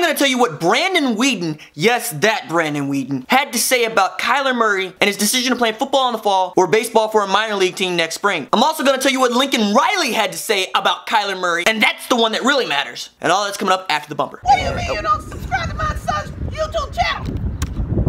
going to tell you what Brandon Weeden, yes, that Brandon Weeden, had to say about Kyler Murray and his decision to play football in the fall or baseball for a minor league team next spring. I'm also going to tell you what Lincoln Riley had to say about Kyler Murray, and that's the one that really matters. And all that's coming up after the bumper. What do you mean you don't subscribe to my son's YouTube channel?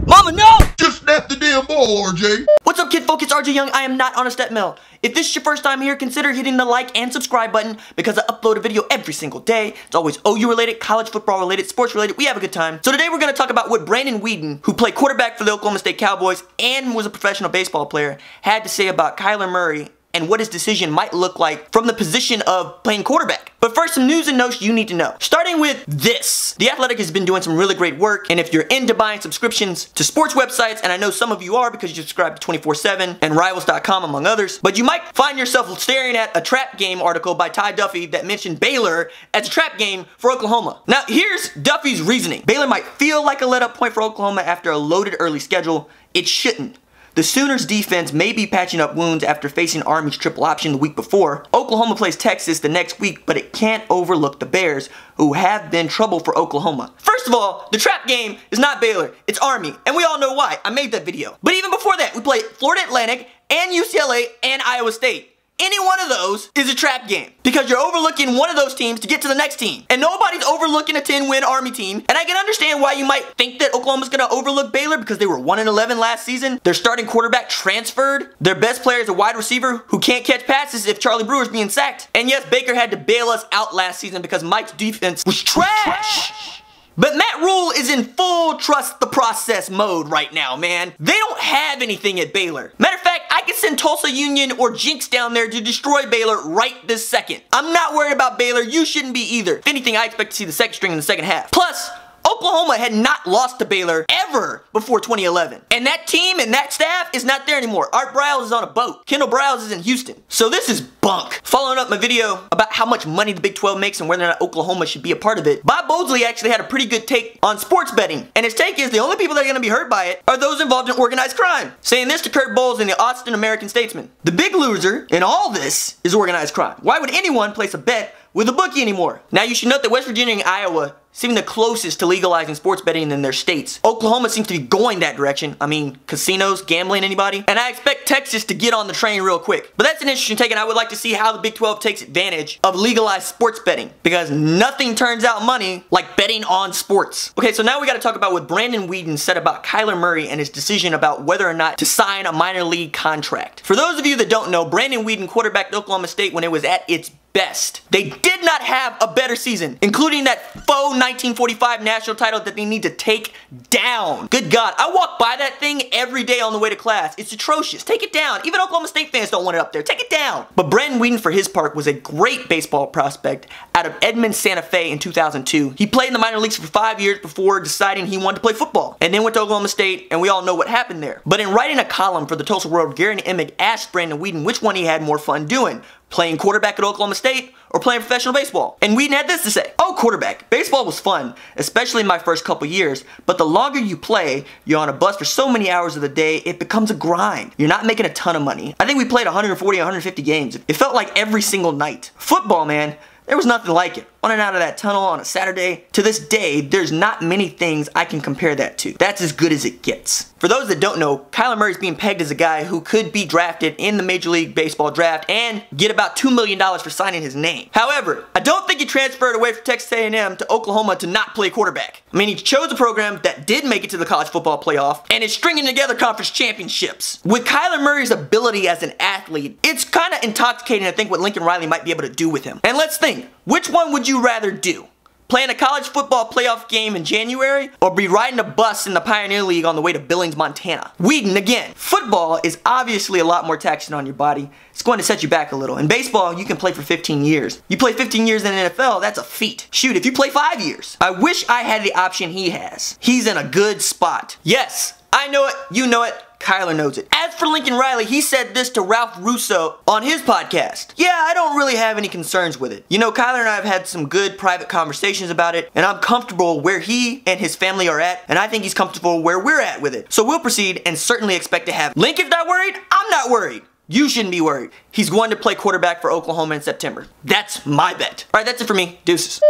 Mama, no! Just snap the damn ball, RJ. What's up, kid folk? It's RJ Young. I am not on a step mill. If this is your first time here, consider hitting the like and subscribe button because I upload a video every single day. It's always OU related, college football related, sports related. We have a good time. So today we're going to talk about what Brandon Weeden, who played quarterback for the Oklahoma State Cowboys and was a professional baseball player, had to say about Kyler Murray and what his decision might look like from the position of playing quarterback. But first, some news and notes you need to know. Starting with this. The Athletic has been doing some really great work, and if you're into buying subscriptions to sports websites, and I know some of you are because you subscribe to 24/7 and Rivals.com among others, but you might find yourself staring at a trap game article by Ty Duffy that mentioned Baylor as a trap game for Oklahoma. Now, here's Duffy's reasoning. Baylor might feel like a let-up point for Oklahoma after a loaded early schedule. It shouldn't. The Sooners defense may be patching up wounds after facing Army's triple option the week before. Oklahoma plays Texas the next week, but it can't overlook the Bears, who have been trouble for Oklahoma. First of all, the trap game is not Baylor, it's Army, and we all know why. I made that video. But even before that, we played Florida Atlantic and UCLA and Iowa State. Any one of those is a trap game because you're overlooking one of those teams to get to the next team. And nobody's overlooking a 10-win Army team. And I can understand why you might think that Oklahoma's going to overlook Baylor because they were 1-11 last season. Their starting quarterback transferred. Their best player is a wide receiver who can't catch passes if Charlie Brewer's being sacked. And yes, Baker had to bail us out last season because Mike's defense was trash. But Matt Rule is in full trust the process mode right now, man. They don't have anything at Baylor. Matter of fact, I could send Tulsa Union or Jinx down there to destroy Baylor right this second. I'm not worried about Baylor. You shouldn't be either. If anything, I expect to see the second string in the second half. Plus, Oklahoma had not lost to Baylor ever before 2011. And that team and that staff is not there anymore. Art Briles is on a boat. Kendall Briles is in Houston. So this is bunk. Following up my video about how much money the Big 12 makes and whether or not Oklahoma should be a part of it, Bob Boldsley actually had a pretty good take on sports betting. And his take is the only people that are going to be hurt by it are those involved in organized crime. Saying this to Kurt Bowles in the Austin American Statesman. The big loser in all this is organized crime. Why would anyone place a bet with a bookie anymore? Now you should note that West Virginia and Iowa seem the closest to legalizing sports betting in their states. Oklahoma seems to be going that direction. I mean, casinos, gambling, anybody? And I expect Texas to get on the train real quick. But that's an interesting take, and I would like to see how the Big 12 takes advantage of legalized sports betting, because nothing turns out money like betting on sports. Okay, so now we gotta talk about what Brandon Weeden said about Kyler Murray and his decision about whether or not to sign a minor league contract. For those of you that don't know, Brandon Weeden quarterbacked Oklahoma State when it was at its best. They did not have a better season, including that faux 1945 national title that they need to take down. Good God, I walk by that thing every day on the way to class. It's atrocious. Take it down. Even Oklahoma State fans don't want it up there. Take it down. But Brandon Weeden, for his part, was a great baseball prospect out of Edmond, Santa Fe in 2002. He played in the minor leagues for 5 years before deciding he wanted to play football, and then went to Oklahoma State, and we all know what happened there. But in writing a column for the Tulsa World, Gary Emick asked Brandon Weeden which one he had more fun doing, playing quarterback at Oklahoma State or playing professional baseball. And Weeden had this to say: "Oh, quarterback. Baseball was fun, especially in my first couple years, but the longer you play, you're on a bus for so many hours of the day, it becomes a grind. You're not making a ton of money. I think we played 140, 150 games. It felt like every single night. Football, man, there was nothing like it. On and out of that tunnel on a Saturday. To this day, there's not many things I can compare that to. That's as good as it gets." For those that don't know, Kyler Murray's being pegged as a guy who could be drafted in the Major League Baseball draft and get about $2 million for signing his name. However, I don't think he transferred away from Texas A&M to Oklahoma to not play quarterback. I mean, he chose a program that did make it to the college football playoff and is stringing together conference championships. With Kyler Murray's ability as an athlete, it's kind of intoxicating to think what Lincoln Riley might be able to do with him. And let's think, which one would you rather do? Playing a college football playoff game in January, or be riding a bus in the Pioneer League on the way to Billings, Montana? Weeden, again, football is obviously a lot more taxing on your body. It's going to set you back a little. In baseball, you can play for 15 years. You play 15 years in the NFL, that's a feat. Shoot, if you play 5 years. I wish I had the option he has. He's in a good spot. Yes, I know it, you know it, Kyler knows it. As for Lincoln Riley, he said this to Ralph Russo on his podcast. "Yeah, I don't really have any concerns with it. You know, Kyler and I have had some good private conversations about it, and I'm comfortable where he and his family are at, and I think he's comfortable where we're at with it. So we'll proceed and certainly expect to have." Lincoln's not worried? I'm not worried. You shouldn't be worried. He's going to play quarterback for Oklahoma in September. That's my bet. Alright, that's it for me. Deuces.